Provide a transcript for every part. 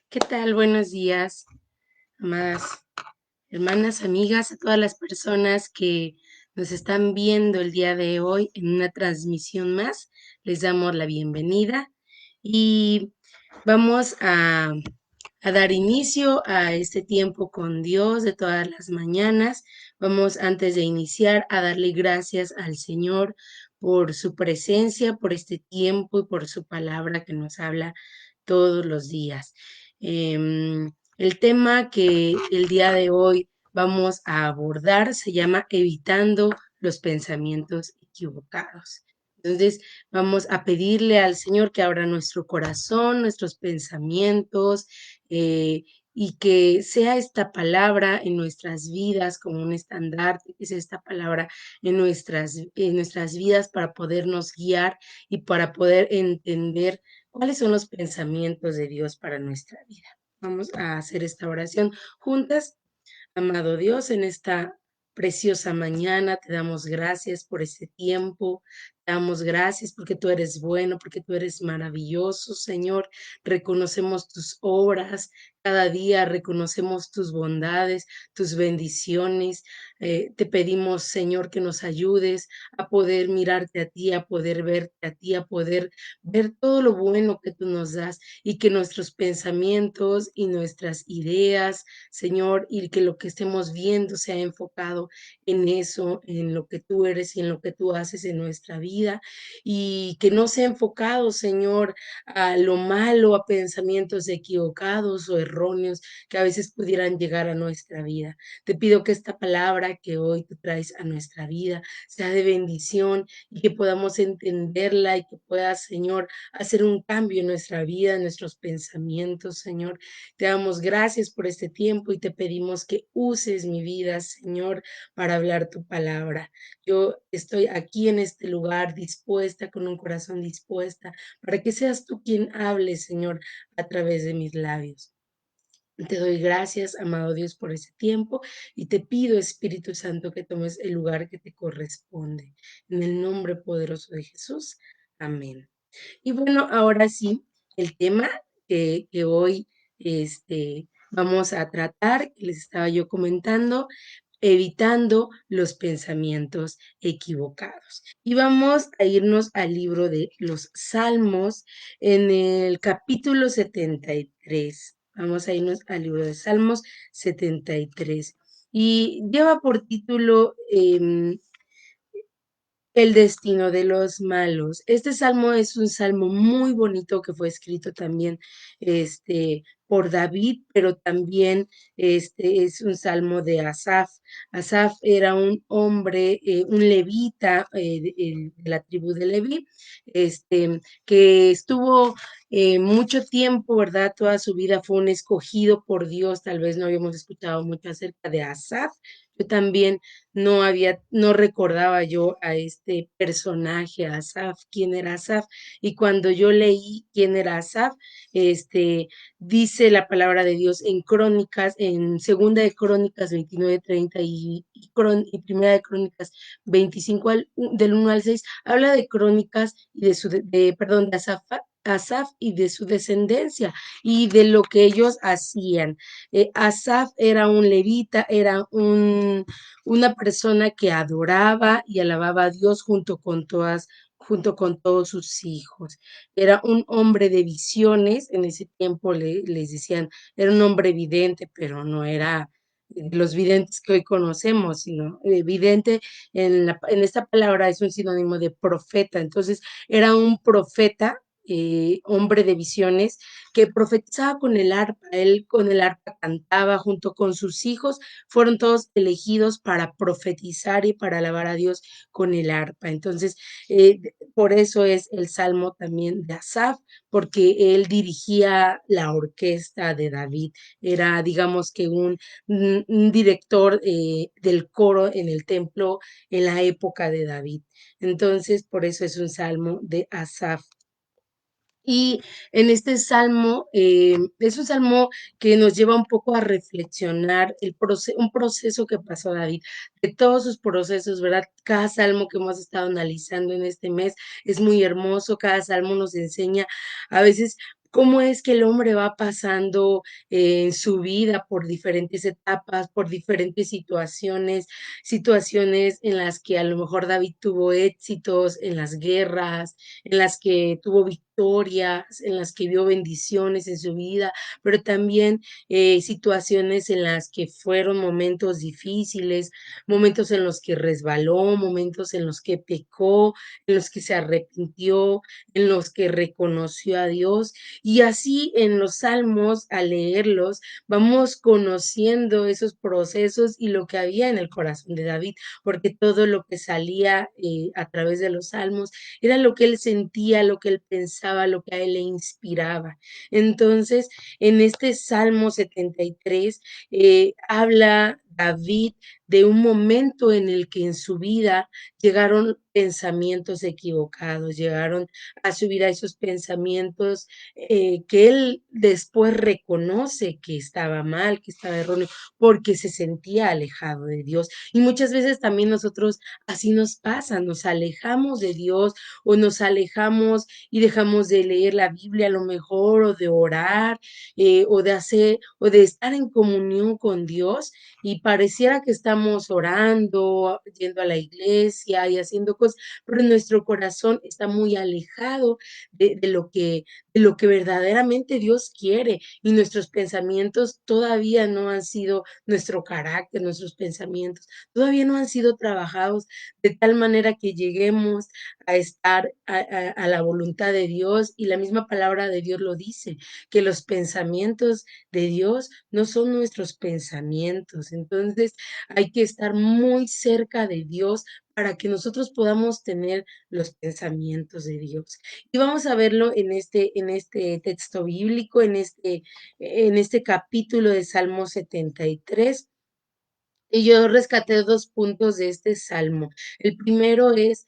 ¿Qué tal? Buenos días, amadas hermanas, amigas, a todas las personas que nos están viendo el día de hoy en una transmisión más. Les damos la bienvenida y vamos a dar inicio a este tiempo con Dios de todas las mañanas. Vamos antes de iniciar a darle gracias al Señor por su presencia, por este tiempo y por su palabra que nos habla todos los días. El tema que el día de hoy vamos a abordar se llama Evitando los pensamientos equivocados. Entonces, vamos a pedirle al Señor que abra nuestro corazón, nuestros pensamientos, y que sea esta palabra en nuestras vidas como un estandarte, que sea esta palabra en nuestras vidas para podernos guiar y para poder entender cuáles son los pensamientos de Dios para nuestra vida. Vamos a hacer esta oración juntas. Amado Dios, en esta preciosa mañana te damos gracias por este tiempo, te damos gracias porque tú eres bueno, porque tú eres maravilloso, Señor. Reconocemos tus obras, cada día reconocemos tus bondades, tus bendiciones. Te pedimos, Señor, que nos ayudes a poder mirarte a ti, a poder verte a ti, a poder ver todo lo bueno que tú nos das y que nuestros pensamientos y nuestras ideas, Señor, y que lo que estemos viendo sea enfocado en eso, en lo que tú eres y en lo que tú haces en nuestra vida, y que no sea enfocado, Señor, a lo malo, a pensamientos equivocados o erróneos que a veces pudieran llegar a nuestra vida. Te pido que esta palabra que hoy tú traes a nuestra vida sea de bendición y que podamos entenderla y que pueda, Señor, hacer un cambio en nuestra vida, en nuestros pensamientos, Señor. Te damos gracias por este tiempo y te pedimos que uses mi vida, Señor, para hablar tu palabra. Yo estoy aquí en este lugar dispuesta, con un corazón dispuesta, para que seas tú quien hable, Señor, a través de mis labios. Te doy gracias, amado Dios, por ese tiempo y te pido, Espíritu Santo, que tomes el lugar que te corresponde. En el nombre poderoso de Jesús. Amén. Y bueno, ahora sí, el tema que hoy vamos a tratar, que les estaba yo comentando, evitando los pensamientos equivocados. Y vamos a irnos al libro de los Salmos en el capítulo 73. Vamos a irnos al libro de Salmos 73. Y lleva por título el destino de los malos. Este salmo es un salmo muy bonito que fue escrito también por David, pero también es un salmo de Asaf. Asaf era un hombre, un levita de la tribu de Leví, que estuvo mucho tiempo, ¿verdad? Toda su vida fue un escogido por Dios. Tal vez no habíamos escuchado mucho acerca de Asaf. Yo también no recordaba yo a este personaje, a Asaf, quién era Asaf, y cuando yo leí quién era Asaf, dice la palabra de Dios en Crónicas, en Segunda de Crónicas 29:30 y Primera de Crónicas 25 del 1 al 6, habla de Crónicas y perdón, de Asaf y de su descendencia y de lo que ellos hacían. Asaf era un levita, era una persona que adoraba y alababa a Dios junto con todos sus hijos. Era un hombre de visiones, en ese tiempo les decían, era un hombre vidente, pero no era los videntes que hoy conocemos, sino vidente en esta palabra es un sinónimo de profeta. Entonces, era un profeta, hombre de visiones, que profetizaba con el arpa. Él con el arpa cantaba junto con sus hijos, fueron todos elegidos para profetizar y para alabar a Dios con el arpa. Entonces, por eso es el salmo también de Asaf, porque él dirigía la orquesta de David, era, digamos que un director del coro en el templo en la época de David. Entonces, por eso es un salmo de Asaf. Y en este salmo, es un salmo que nos lleva un poco a reflexionar un proceso que pasó David, de todos sus procesos, ¿verdad? Cada salmo que hemos estado analizando en este mes es muy hermoso, cada salmo nos enseña a veces cómo es que el hombre va pasando en su vida por diferentes etapas, por diferentes situaciones en las que a lo mejor David tuvo éxitos en las guerras, en las que tuvo victorias, en las que vio bendiciones en su vida, pero también situaciones en las que fueron momentos difíciles, momentos en los que resbaló, momentos en los que pecó, en los que se arrepintió, en los que reconoció a Dios. Y así en los salmos, al leerlos, vamos conociendo esos procesos y lo que había en el corazón de David, porque todo lo que salía a través de los salmos era lo que él sentía, lo que él pensaba, lo que a él le inspiraba. Entonces, en este Salmo 73, habla David de un momento en el que en su vida llegaron pensamientos equivocados, llegaron a su vida esos pensamientos que él después reconoce que estaba mal, que estaba erróneo, porque se sentía alejado de Dios. Y muchas veces también nosotros así nos pasa, nos alejamos de Dios o nos alejamos y dejamos de leer la Biblia a lo mejor o de orar o de hacer o de estar en comunión con Dios y pareciera que estamos orando, yendo a la iglesia y haciendo cosas, pero nuestro corazón está muy alejado de lo que verdaderamente Dios quiere y nuestros pensamientos todavía no han sido nuestro carácter, nuestros pensamientos todavía no han sido trabajados de tal manera que lleguemos a estar a la voluntad de Dios y la misma palabra de Dios lo dice, que los pensamientos de Dios no son nuestros pensamientos. Entonces hay que estar muy cerca de Dios para que nosotros podamos tener los pensamientos de Dios. Y vamos a verlo en este texto bíblico, en este capítulo de Salmo 73. Y yo rescaté 2 puntos de este salmo. El primero es,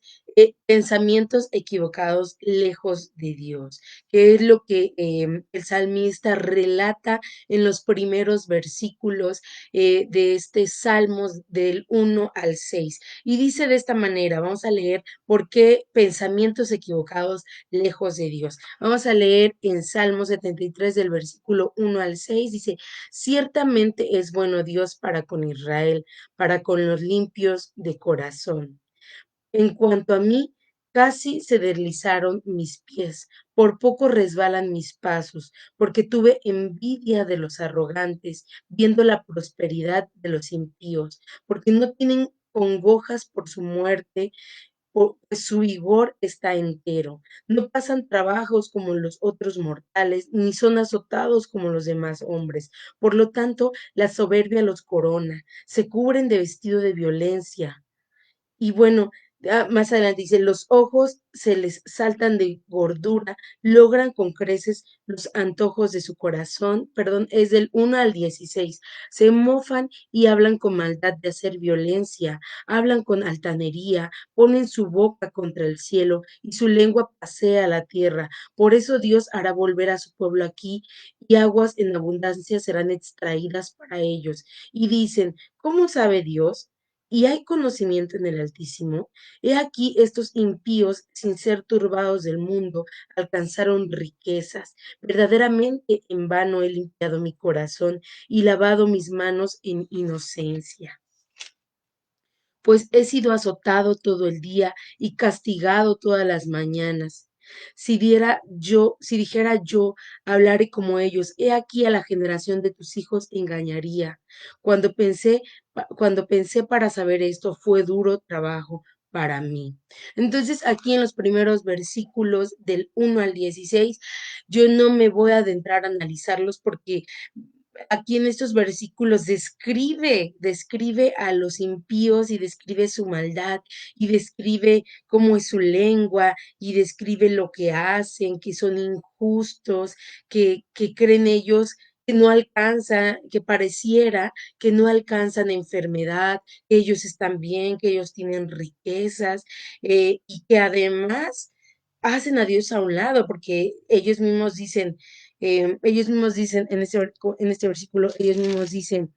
pensamientos equivocados lejos de Dios, que es lo que, el salmista relata en los primeros versículos, de este Salmos del 1 al 6. Y dice de esta manera, vamos a leer por qué pensamientos equivocados lejos de Dios. Vamos a leer en Salmo 73 del versículo 1 al 6, dice: Ciertamente es bueno Dios para con Israel, para con los limpios de corazón. En cuanto a mí, casi se deslizaron mis pies, por poco resbalan mis pasos, porque tuve envidia de los arrogantes, viendo la prosperidad de los impíos, porque no tienen congojas por su muerte, pues su vigor está entero. No pasan trabajos como los otros mortales, ni son azotados como los demás hombres. Por lo tanto, la soberbia los corona, se cubren de vestido de violencia y bueno, más adelante dice, los ojos se les saltan de gordura, logran con creces los antojos de su corazón, perdón, es del 1 al 16. Se mofan y hablan con maldad de hacer violencia, hablan con altanería, ponen su boca contra el cielo y su lengua pasea la tierra. Por eso Dios hará volver a su pueblo aquí y aguas en abundancia serán extraídas para ellos. Y dicen, ¿cómo sabe Dios? ¿Y hay conocimiento en el Altísimo? He aquí estos impíos, sin ser turbados del mundo, alcanzaron riquezas. Verdaderamente en vano he limpiado mi corazón y lavado mis manos en inocencia, pues he sido azotado todo el día y castigado todas las mañanas. Si dijera yo, hablaré como ellos, he aquí a la generación de tus hijos engañaría. Cuando pensé para saber esto, fue duro trabajo para mí. Entonces, aquí en los primeros versículos del 1 al 16, yo no me voy a adentrar a analizarlos porque aquí en estos versículos describe a los impíos y describe su maldad y describe cómo es su lengua y describe lo que hacen, que son injustos, que creen ellos que no alcanzan, que pareciera que no alcanzan enfermedad, que ellos están bien, que ellos tienen riquezas y que además hacen a Dios a un lado porque ellos mismos dicen en este versículo, ellos mismos dicen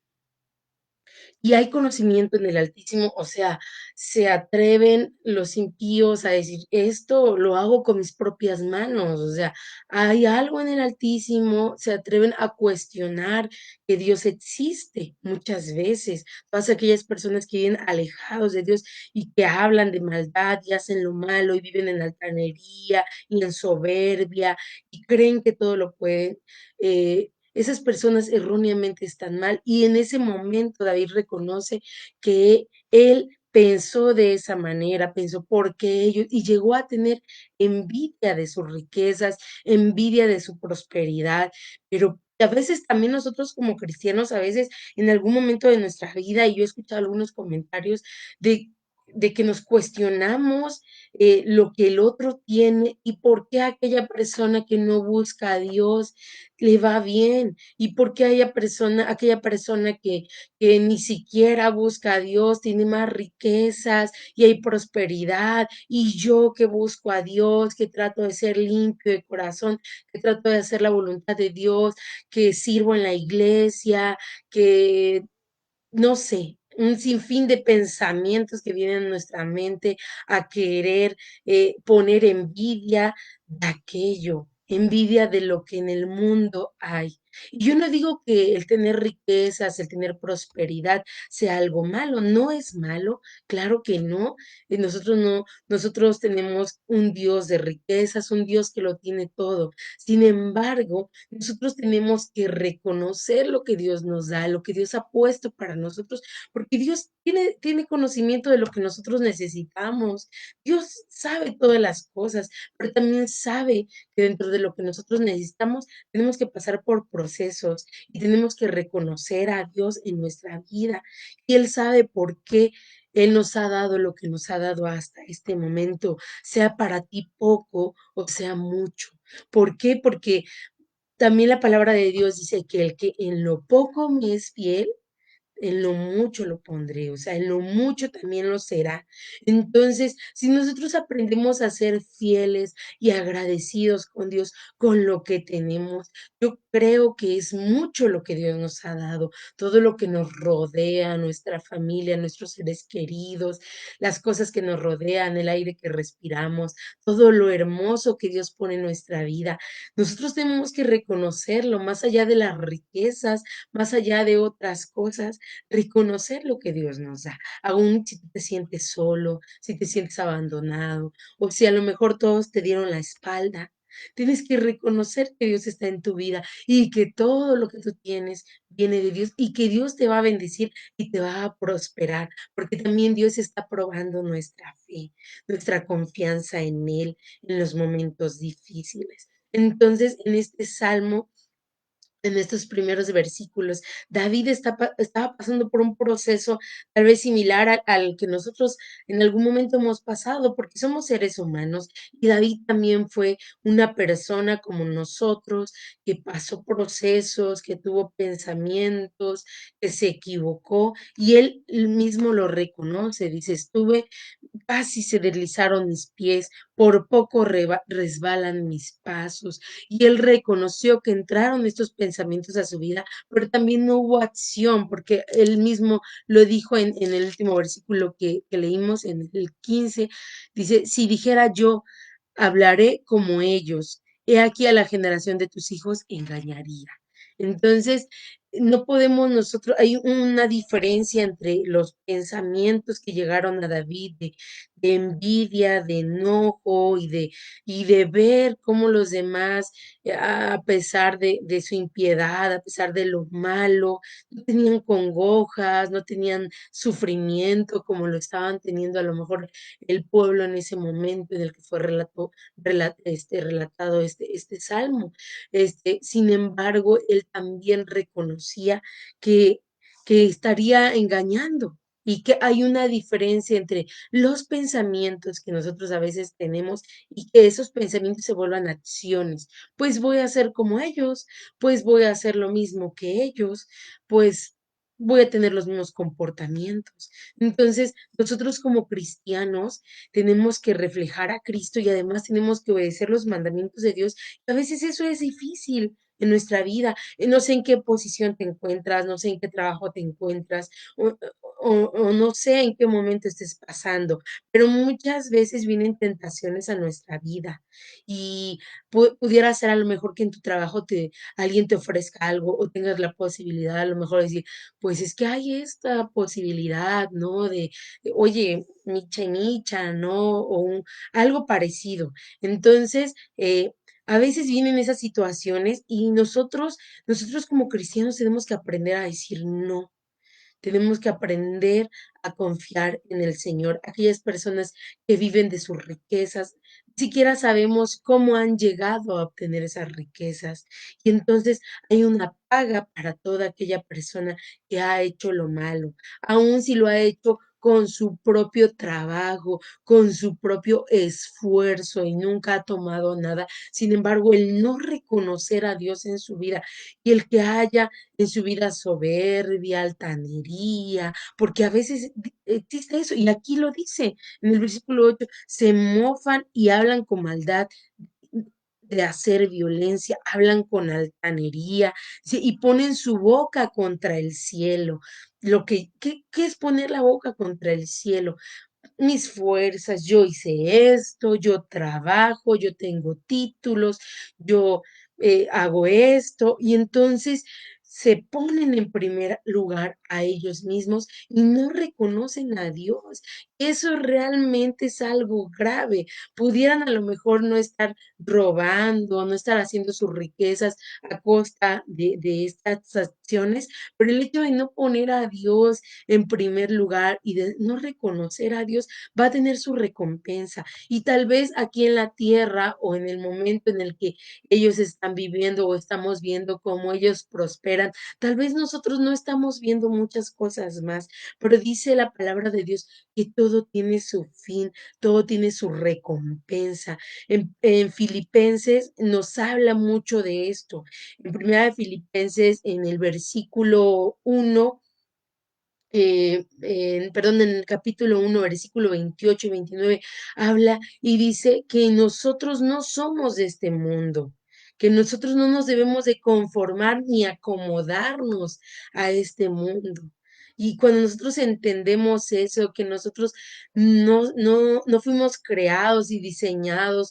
y hay conocimiento en el Altísimo, o sea, se atreven los impíos a decir, esto lo hago con mis propias manos, o sea, hay algo en el Altísimo, se atreven a cuestionar que Dios existe muchas veces. Todas aquellas personas que viven alejados de Dios y que hablan de maldad y hacen lo malo y viven en altanería y en soberbia y creen que todo lo pueden. Esas personas erróneamente están mal y en ese momento David reconoce que él pensó de esa manera, pensó porque ellos y llegó a tener envidia de sus riquezas, envidia de su prosperidad, pero a veces también nosotros como cristianos, a veces en algún momento de nuestra vida, y yo he escuchado algunos comentarios de, de que nos cuestionamos lo que el otro tiene y por qué aquella persona que no busca a Dios le va bien y por qué aquella persona que ni siquiera busca a Dios tiene más riquezas y hay prosperidad y yo que busco a Dios, que trato de ser limpio de corazón, que trato de hacer la voluntad de Dios, que sirvo en la iglesia, que no sé, un sinfín de pensamientos que vienen a nuestra mente a querer poner envidia de aquello, envidia de lo que en el mundo hay. Y yo no digo que el tener riquezas, el tener prosperidad sea algo malo, no es malo, claro que no. Nosotros no, nosotros tenemos un Dios de riquezas, un Dios que lo tiene todo. Sin embargo, nosotros tenemos que reconocer lo que Dios nos da, lo que Dios ha puesto para nosotros, porque Dios tiene conocimiento de lo que nosotros necesitamos. Dios sabe todas las cosas, pero también sabe que dentro de lo que nosotros necesitamos tenemos que pasar por procesos y tenemos que reconocer a Dios en nuestra vida. Y Él sabe por qué Él nos ha dado lo que nos ha dado hasta este momento, sea para ti poco o sea mucho. ¿Por qué? Porque también la palabra de Dios dice que el que en lo poco me es fiel, en lo mucho lo pondré, o sea, en lo mucho también lo será. Entonces, si nosotros aprendemos a ser fieles y agradecidos con Dios, con lo que tenemos, yo creo que es mucho lo que Dios nos ha dado, todo lo que nos rodea, nuestra familia, nuestros seres queridos, las cosas que nos rodean, el aire que respiramos, todo lo hermoso que Dios pone en nuestra vida. Nosotros tenemos que reconocerlo más allá de las riquezas, más allá de otras cosas, reconocer lo que Dios nos da, aún si tú te sientes solo, si te sientes abandonado, o si a lo mejor todos te dieron la espalda. Tienes que reconocer que Dios está en tu vida y que todo lo que tú tienes viene de Dios y que Dios te va a bendecir y te va a prosperar, porque también Dios está probando nuestra fe, nuestra confianza en Él en los momentos difíciles. Entonces, en este salmo en estos primeros versículos. David estaba pasando por un proceso tal vez similar al que nosotros en algún momento hemos pasado, porque somos seres humanos y David también fue una persona como nosotros que pasó procesos, que tuvo pensamientos, que se equivocó y él mismo lo reconoce, dice, estuve casi se deslizaron mis pies, por poco resbalan mis pasos. Y él reconoció que entraron estos pensamientos a su vida, pero también no hubo acción, porque él mismo lo dijo en el último versículo que leímos, en el 15, dice, si dijera yo, hablaré como ellos, he aquí a la generación de tus hijos engañaría. Entonces, no podemos nosotros, hay una diferencia entre los pensamientos que llegaron a David de envidia, de enojo y de ver cómo los demás, a pesar de su impiedad, a pesar de lo malo, no tenían congojas, no tenían sufrimiento como lo estaban teniendo a lo mejor el pueblo en ese momento en el que fue relatado este salmo. Sin embargo, él también reconocía que, que estaría engañando y que hay una diferencia entre los pensamientos que nosotros a veces tenemos y que esos pensamientos se vuelvan acciones. Pues voy a ser como ellos, pues voy a hacer lo mismo que ellos, pues voy a tener los mismos comportamientos. Entonces, nosotros como cristianos tenemos que reflejar a Cristo y además tenemos que obedecer los mandamientos de Dios. A veces eso es difícil. en nuestra vida. No sé en qué posición te encuentras, no sé en qué trabajo te encuentras, o no sé en qué momento estés pasando, pero muchas veces vienen tentaciones a nuestra vida y pudiera ser a lo mejor que en tu trabajo alguien te ofrezca algo o tengas la posibilidad a lo mejor de decir, pues es que hay esta posibilidad, ¿no? Oye, micha y micha, ¿no? Algo parecido. Entonces, a veces vienen esas situaciones y nosotros como cristianos tenemos que aprender a decir no. Tenemos que aprender a confiar en el Señor. Aquellas personas que viven de sus riquezas, ni siquiera sabemos cómo han llegado a obtener esas riquezas. Y entonces hay una paga para toda aquella persona que ha hecho lo malo, aun si lo ha hecho con su propio trabajo, con su propio esfuerzo y nunca ha tomado nada. Sin embargo, el no reconocer a Dios en su vida y el que haya en su vida soberbia, altanería, porque a veces existe eso, y aquí lo dice en el versículo 8, se mofan y hablan con maldad de hacer violencia, hablan con altanería, sí, y ponen su boca contra el cielo. ¿Qué es poner la boca contra el cielo? Mis fuerzas, yo hice esto, yo trabajo, yo tengo títulos, yo hago esto, y entonces se ponen en primer lugar a ellos mismos y no reconocen a Dios. Eso realmente es algo grave. Pudieran a lo mejor no estar robando, no estar haciendo sus riquezas a costa de estas acciones, pero el hecho de no poner a Dios en primer lugar y de no reconocer a Dios, va a tener su recompensa. Y tal vez aquí en la tierra o en el momento en el que ellos están viviendo o estamos viendo cómo ellos prosperan, tal vez nosotros no estamos viendo muchas cosas más, pero dice la palabra de Dios que todo tiene su fin, todo tiene su recompensa. En Filipenses nos habla mucho de esto. En primera de Filipenses, en el versículo 1, perdón, en el capítulo 1 versículo 28 y 29 habla y dice que nosotros no somos de este mundo, que nosotros no nos debemos de conformar ni acomodarnos a este mundo. Y cuando nosotros entendemos eso, que nosotros no fuimos creados y diseñados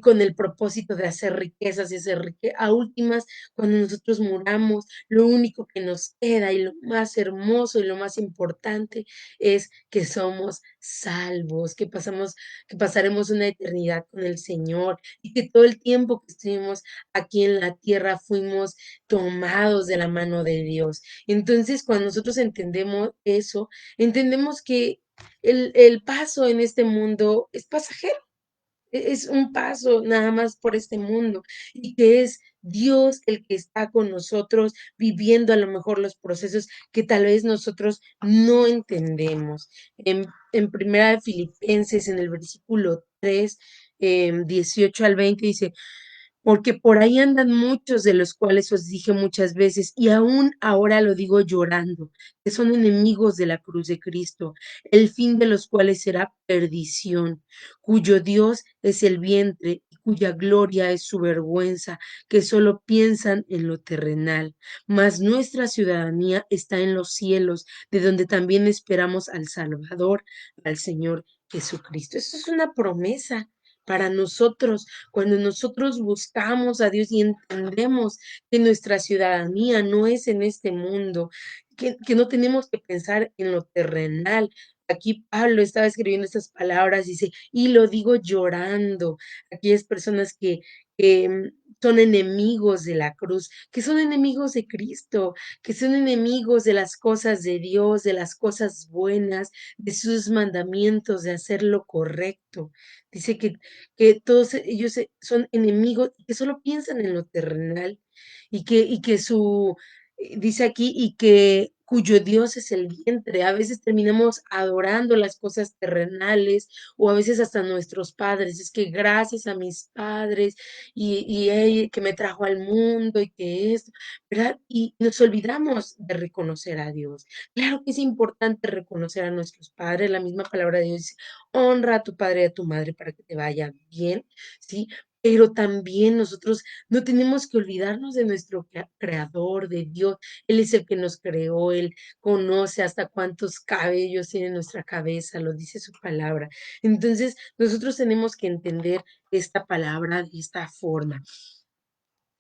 con el propósito de hacer riquezas y hacer riquezas, a últimas, cuando nosotros muramos, lo único que nos queda y lo más hermoso y lo más importante es que somos salvos, que pasaremos una eternidad con el Señor y que todo el tiempo que estuvimos aquí en la tierra fuimos tomados de la mano de Dios. Entonces, cuando nosotros entendemos eso, entendemos que el paso en este mundo es pasajero, es un paso nada más por este mundo y que es Dios el que está con nosotros viviendo a lo mejor los procesos que tal vez nosotros no entendemos. En primera de Filipenses, en el versículo 3, 18 al 20 dice, porque por ahí andan muchos de los cuales os dije muchas veces, y aún ahora lo digo llorando, que son enemigos de la cruz de Cristo, el fin de los cuales será perdición, cuyo Dios es el vientre y cuya gloria es su vergüenza, que solo piensan en lo terrenal. Mas nuestra ciudadanía está en los cielos, de donde también esperamos al Salvador, al Señor Jesucristo. Eso es una promesa para nosotros cuando nosotros buscamos a Dios y entendemos que nuestra ciudadanía no es en este mundo, que no tenemos que pensar en lo terrenal. Aquí Pablo estaba escribiendo estas palabras, dice, y lo digo llorando. Aquellas personas que son enemigos de la cruz, que son enemigos de Cristo, que son enemigos de las cosas de Dios, de las cosas buenas, de sus mandamientos, de hacer lo correcto. Dice que todos ellos son enemigos y que solo piensan en lo terrenal y que dice aquí, y que cuyo Dios es el vientre. A veces terminamos adorando las cosas terrenales o a veces hasta nuestros padres. Es que gracias a mis padres y él que me trajo al mundo y que esto, ¿verdad? Y nos olvidamos de reconocer a Dios. Claro que es importante reconocer a nuestros padres. La misma palabra de Dios dice, honra a tu padre y a tu madre para que te vaya bien, ¿sí? pero también nosotros no tenemos que olvidarnos de nuestro creador, de Dios. Él es el que nos creó, Él conoce hasta cuántos cabellos tiene nuestra cabeza, lo dice su palabra. Entonces, nosotros tenemos que entender esta palabra de esta forma.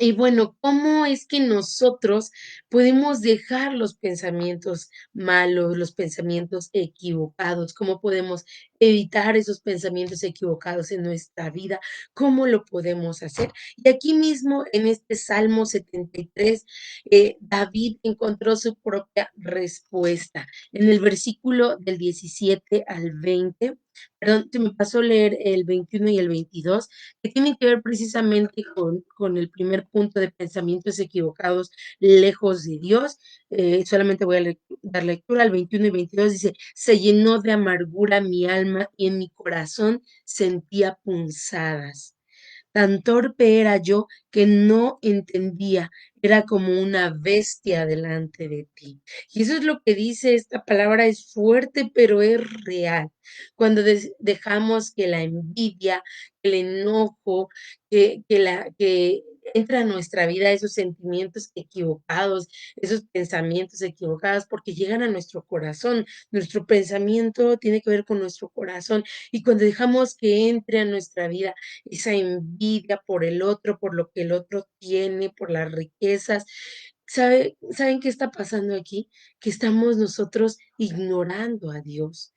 Y bueno, ¿cómo es que nosotros podemos dejar los pensamientos malos, los pensamientos equivocados? ¿Cómo podemos evitar esos pensamientos equivocados en nuestra vida? ¿Cómo lo podemos hacer? Y aquí mismo en este Salmo 73, David encontró su propia respuesta. En el versículo del 17 al 20, perdón, se me pasó leer el 21 y el 22 que tienen que ver precisamente con el primer punto de pensamientos equivocados lejos de Dios. Solamente voy a dar lectura al 21 y 22. Dice, se llenó de amargura mi alma y en mi corazón sentía punzadas. Tan torpe era yo que no entendía, era como una bestia delante de ti. Y eso es lo que dice esta palabra, es fuerte, pero es real. Cuando dejamos que la envidia, el enojo, que entra a nuestra vida esos sentimientos equivocados, esos pensamientos equivocados, porque llegan a nuestro corazón. Nuestro pensamiento tiene que ver con nuestro corazón. Y cuando dejamos que entre a nuestra vida, esa envidia por el otro, por lo que el otro tiene, por las riquezas. ¿Saben qué está pasando aquí? Que estamos nosotros ignorando a Dios.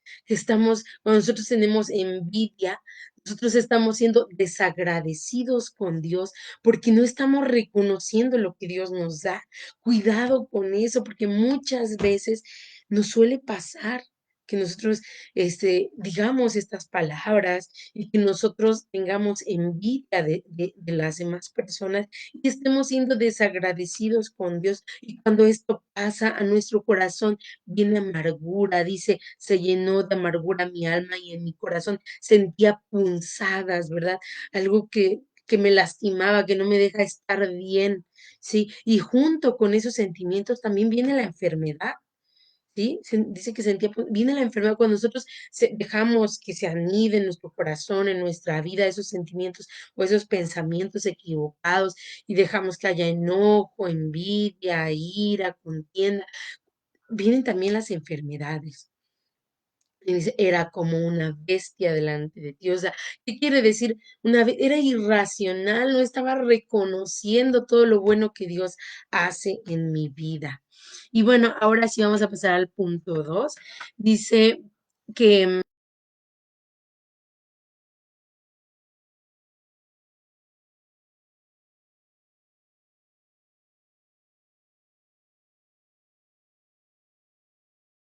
Cuando nosotros tenemos envidia, nosotros estamos siendo desagradecidos con Dios porque no estamos reconociendo lo que Dios nos da. Cuidado con eso, porque muchas veces nos suele pasar que nosotros digamos estas palabras y que nosotros tengamos envidia de las demás personas y estemos siendo desagradecidos con Dios. Y cuando esto pasa a nuestro corazón, viene amargura, dice, se llenó de amargura mi alma y en mi corazón sentía punzadas, ¿verdad? Algo que me lastimaba, que no me deja estar bien, ¿sí? Y junto con esos sentimientos también viene la enfermedad. ¿Sí? Dice que sentía, viene la enfermedad cuando nosotros dejamos que se anide en nuestro corazón, en nuestra vida, esos sentimientos o esos pensamientos equivocados y dejamos que haya enojo, envidia, ira, contienda. Vienen también las enfermedades. Y dice, era como una bestia delante de ti. O sea, ¿qué quiere decir? Era irracional, no estaba reconociendo todo lo bueno que Dios hace en mi vida. Y bueno, ahora sí vamos a pasar al punto 2. Dice que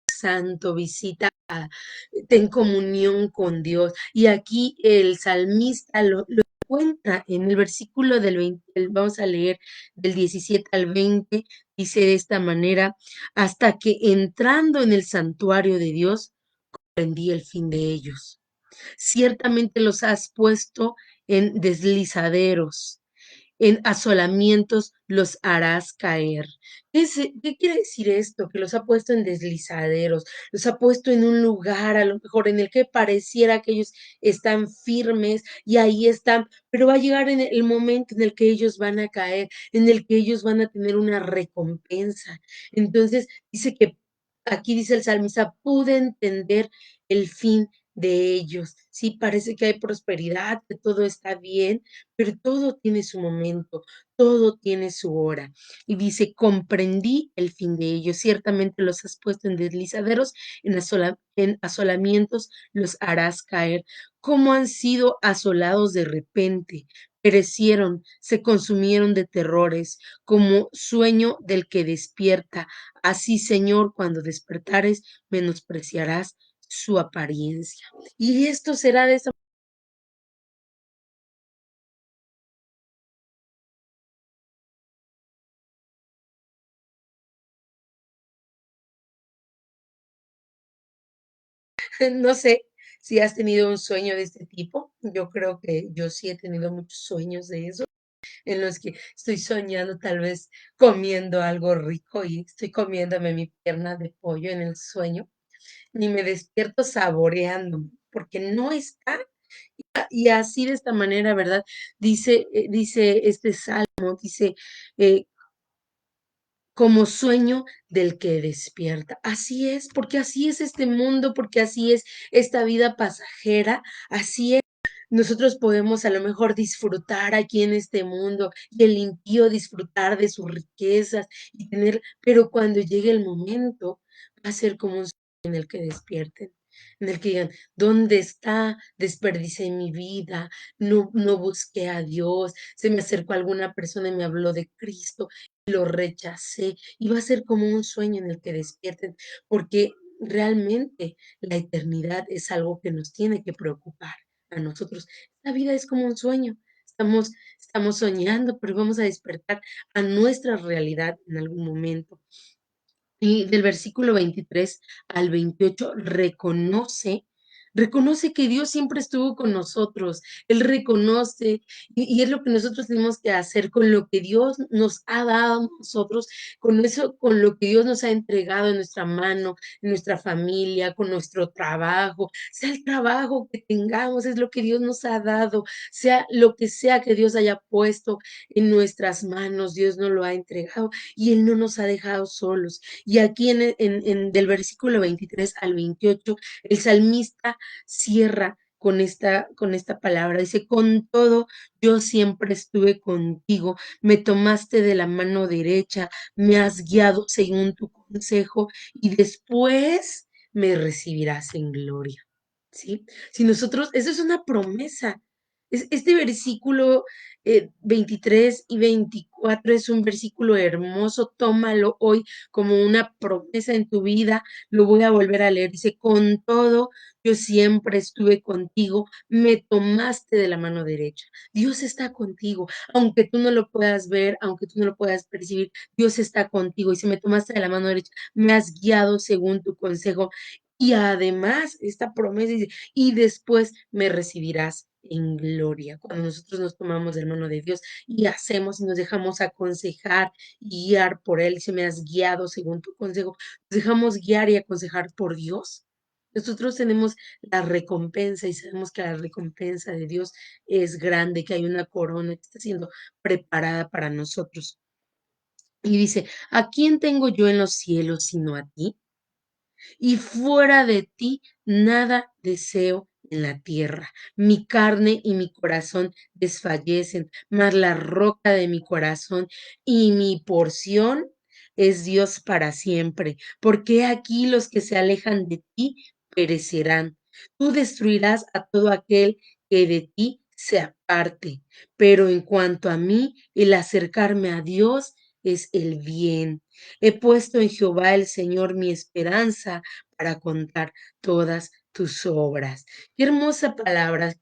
santo, visita, ten comunión con Dios. Y aquí el salmista lo encuentra en el versículo del 20, vamos a leer del 17 al 20, dice de esta manera, hasta que entrando en el santuario de Dios, comprendí el fin de ellos. Ciertamente los has puesto en deslizaderos, en asolamientos los harás caer. ¿Qué quiere decir esto? Que los ha puesto en deslizaderos, los ha puesto en un lugar a lo mejor en el que pareciera que ellos están firmes y ahí están, pero va a llegar en el momento en el que ellos van a caer, en el que ellos van a tener una recompensa. Entonces dice que aquí dice el salmista, pude entender el fin de ellos. Sí, parece que hay prosperidad, que todo está bien, pero todo tiene su momento, todo tiene su hora. Y dice, comprendí el fin de ellos, ciertamente los has puesto en deslizaderos, en asolamientos los harás caer. ¿Cómo han sido asolados de repente? Perecieron, se consumieron de terrores, como sueño del que despierta. Así, Señor, cuando despertares, menospreciarás su apariencia. Y esto será de esa no sé si has tenido un sueño de este tipo. Yo creo que yo sí he tenido muchos sueños de eso, en los que estoy soñando tal vez comiendo algo rico y estoy comiéndome mi pierna de pollo en el sueño, ni me despierto saboreando, porque no está. Y así de esta manera, ¿verdad? Dice este salmo, dice, eh, como sueño del que despierta. Así es, porque así es este mundo, porque así es esta vida pasajera, así es. Nosotros podemos a lo mejor disfrutar aquí en este mundo y el impío disfrutar de sus riquezas y tener, pero cuando llegue el momento va a ser como un sueño en el que despierten, en el que digan, ¿dónde está? Desperdicié mi vida, no busqué a Dios, se me acercó alguna persona y me habló de Cristo, lo rechacé, y va a ser como un sueño en el que despierten, porque realmente la eternidad es algo que nos tiene que preocupar a nosotros. La vida es como un sueño. Estamos soñando, pero vamos a despertar a nuestra realidad en algún momento. Y del versículo 23 al 28 reconoce que Dios siempre estuvo con nosotros. Él reconoce, y es lo que nosotros tenemos que hacer con lo que Dios nos ha dado a nosotros, con eso, con lo que Dios nos ha entregado en nuestra mano, en nuestra familia, con nuestro trabajo, sea el trabajo que tengamos, es lo que Dios nos ha dado, sea lo que sea que Dios haya puesto en nuestras manos, Dios nos lo ha entregado y Él no nos ha dejado solos. Y aquí del versículo 23 al 28, el salmista cierra con esta palabra. Dice, con todo, yo siempre estuve contigo, me tomaste de la mano derecha, me has guiado según tu consejo y después me recibirás en gloria. ¿Sí? Si nosotros, eso es una promesa. Este versículo 23 y 24 es un versículo hermoso, tómalo hoy como una promesa en tu vida, lo voy a volver a leer, dice, con todo, yo siempre estuve contigo, me tomaste de la mano derecha, Dios está contigo, aunque tú no lo puedas ver, aunque tú no lo puedas percibir, Dios está contigo, y si me tomaste de la mano derecha, me has guiado según tu consejo, y además, esta promesa dice, y después me recibirás en gloria. Cuando nosotros nos tomamos de la mano de Dios y hacemos y nos dejamos aconsejar y guiar por Él, si me has guiado según tu consejo, nos dejamos guiar y aconsejar por Dios. Nosotros tenemos la recompensa y sabemos que la recompensa de Dios es grande, que hay una corona que está siendo preparada para nosotros. Y dice, ¿a quién tengo yo en los cielos sino a ti? Y fuera de ti nada deseo en la tierra. Mi carne y mi corazón desfallecen, mas la roca de mi corazón y mi porción es Dios para siempre. Porque aquí los que se alejan de ti perecerán. Tú destruirás a todo aquel que de ti se aparte. Pero en cuanto a mí, el acercarme a Dios es el bien. He puesto en Jehová el Señor mi esperanza para contar todas tus obras. Qué hermosa palabra.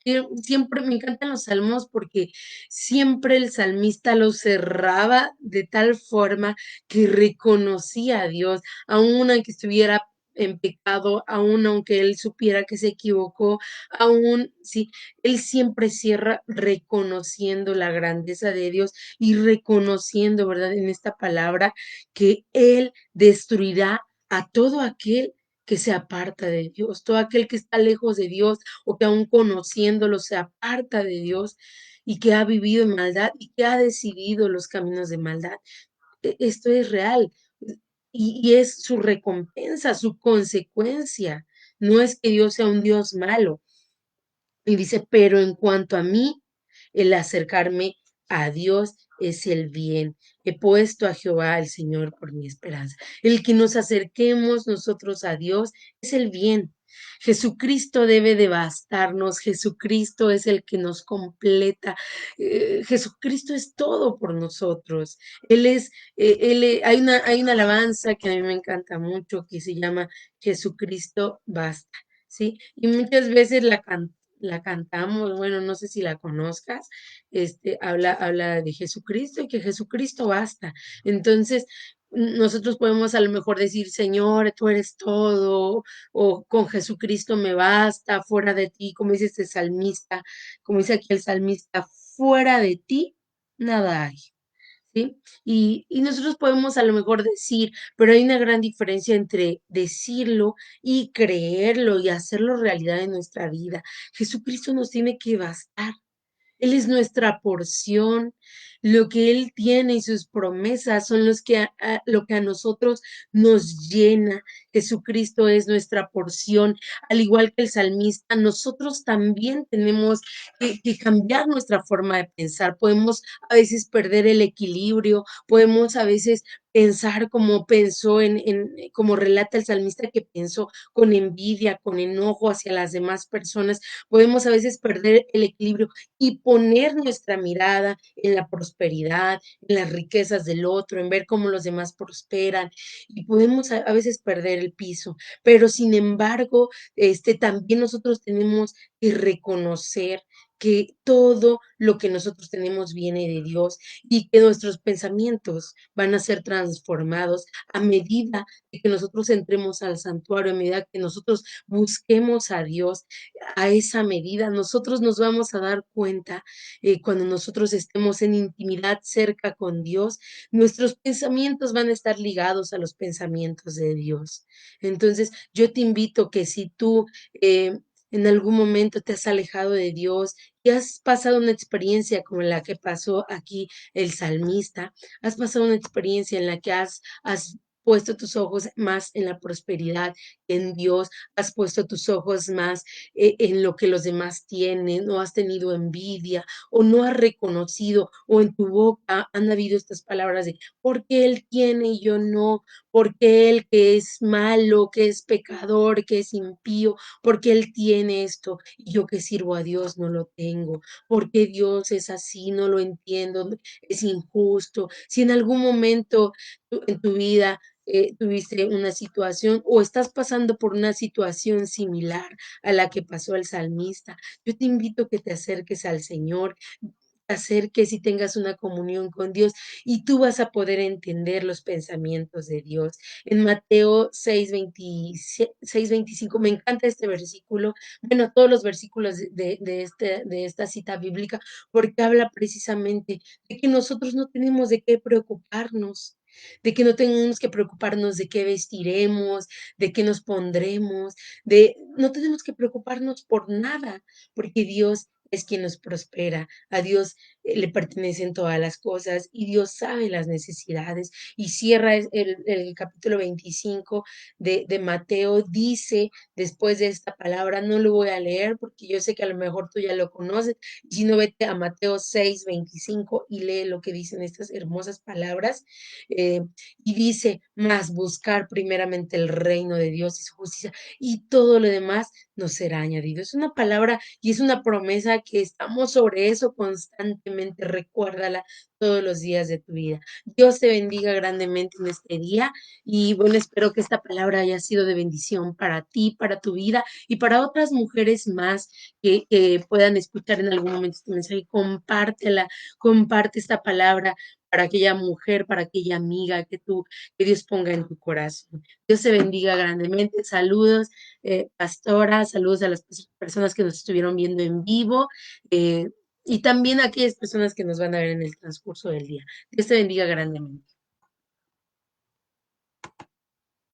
Siempre me encantan los salmos porque siempre el salmista lo cerraba de tal forma que reconocía a Dios, aun aunque estuviera en pecado, aun aunque él supiera que se equivocó, aun sí, él siempre cierra reconociendo la grandeza de Dios y reconociendo, ¿verdad? En esta palabra que él destruirá a todo aquel que se aparta de Dios, todo aquel que está lejos de Dios o que aún conociéndolo se aparta de Dios y que ha vivido en maldad y que ha decidido los caminos de maldad. Esto es real y es su recompensa, su consecuencia. No es que Dios sea un Dios malo, y dice, pero en cuanto a mí, el acercarme a Dios es el bien. He puesto a Jehová, el Señor, por mi esperanza. El que nos acerquemos nosotros a Dios es el bien. Jesucristo debe de bastarnos, Jesucristo es el que nos completa, Jesucristo es todo por nosotros. Hay una alabanza que a mí me encanta mucho que se llama Jesucristo basta, ¿sí? Y muchas veces la cantamos, bueno, no sé si la conozcas, habla de Jesucristo y que Jesucristo basta. Entonces, nosotros podemos a lo mejor decir, Señor, tú eres todo, o con Jesucristo me basta, fuera de ti, como dice este salmista, como dice aquí el salmista, fuera de ti, nada hay. ¿sí? Y nosotros podemos a lo mejor decir, pero hay una gran diferencia entre decirlo y creerlo y hacerlo realidad en nuestra vida. Jesucristo nos tiene que bastar. Él es nuestra porción. Lo que Él tiene y sus promesas son lo que a nosotros nos llena. Jesucristo es nuestra porción. Al igual que el salmista, nosotros también tenemos que cambiar nuestra forma de pensar. Podemos a veces perder el equilibrio, podemos a veces pensar como pensó como relata el salmista que pensó con envidia, con enojo hacia las demás personas. Podemos a veces perder el equilibrio y poner nuestra mirada en la prosperidad, en las riquezas del otro, en ver cómo los demás prosperan y podemos a veces perder el piso, pero sin embargo, también nosotros tenemos que reconocer que todo lo que nosotros tenemos viene de Dios y que nuestros pensamientos van a ser transformados a medida de que nosotros entremos al santuario, a medida que nosotros busquemos a Dios, a esa medida nosotros nos vamos a dar cuenta cuando nosotros estemos en intimidad cerca con Dios, nuestros pensamientos van a estar ligados a los pensamientos de Dios. Entonces, yo te invito que si tú en algún momento te has alejado de Dios y has pasado una experiencia como la que pasó aquí el salmista, has pasado una experiencia en la que has puesto tus ojos más en la prosperidad, en Dios, has puesto tus ojos más en lo que los demás tienen, o has tenido envidia, o no has reconocido, o en tu boca han habido estas palabras de, ¿por qué él tiene y yo no? ¿Por qué él que es malo, que es pecador, que es impío? ¿Por qué él tiene esto y yo que sirvo a Dios no lo tengo? ¿Por qué Dios es así? No lo entiendo, es injusto. Si en algún momento en tu vida tuviste una situación o estás pasando por una situación similar a la que pasó el salmista, yo te invito a que te acerques al Señor, te acerques y tengas una comunión con Dios y tú vas a poder entender los pensamientos de Dios. En Mateo 6:25, me encanta este versículo, bueno, todos los versículos de esta cita bíblica, porque habla precisamente de que nosotros no tenemos de qué preocuparnos, de que no tenemos que preocuparnos de qué vestiremos, de qué nos pondremos, no tenemos que preocuparnos por nada, porque Dios es quien nos prospera, a Dios le pertenecen todas las cosas y Dios sabe las necesidades. Y cierra el capítulo 25 de Mateo, dice después de esta palabra, no lo voy a leer porque yo sé que a lo mejor tú ya lo conoces, si no vete a Mateo 6:25 y lee lo que dicen estas hermosas palabras. eh, y dice, más buscar primeramente el reino de Dios y su justicia y todo lo demás nos será añadido. Es una palabra y es una promesa que estamos sobre eso constantemente. Recuérdala todos los días de tu vida. Dios te bendiga grandemente en este día y bueno, espero que esta palabra haya sido de bendición para ti, para tu vida y para otras mujeres más que puedan escuchar en algún momento este mensaje. Compártela, comparte esta palabra para aquella mujer, para aquella amiga que Dios ponga en tu corazón. Dios te bendiga grandemente. Saludos, pastora, saludos a las personas que nos estuvieron viendo en vivo y también a aquellas personas que nos van a ver en el transcurso del día. Dios te bendiga grandemente.